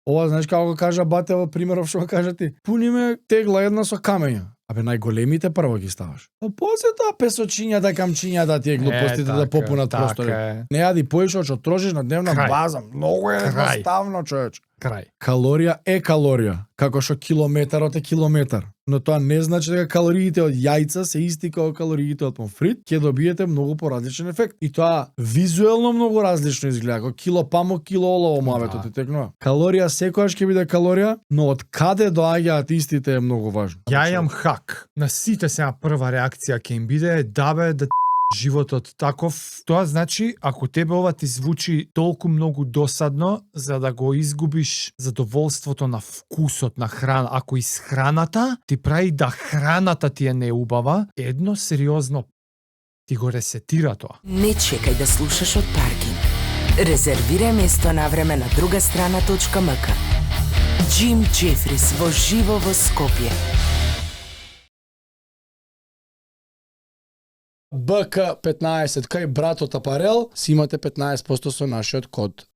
Ова знаеш како го кажа бате во примеров што го кажа ти. Пуни ме тегла една со камења. Абе најголемите прво ги ставаш. После тоа песочињата, камчињата, тие глупостите да попунат простори. Не јади поише што трошиш на дневна база. Многу е едноставно, човече. Крај. Калорија е калорија, како што километарот е километар. Но тоа не значи дека калориите од јајца се исти како калориите од помфрит, ќе добиете многу поразличен ефект. И тоа визуелно многу различно изгледа, како кило памук, кило олово мавето ти текнува. Калорија секогаш ќе биде калорија, но од каде доаѓаат истите е многу важно. Ја имам хак. На сите сега прва реакција ќе им биде да животот таков. Тоа значи, ако тебе ова ти звучи толку многу досадно, за да го изгубиш задоволството на вкусот на храна, ако исхраната ти прави да храната ти е неубава, едно сериозно ти го ресетира тоа. Не чекај да слушаш од паркинг. Резервирај место на време на другастрана.мк. Джим Джефрис во живо во Скопје. БК15 кај братот апарел си имате 15% со нашиот код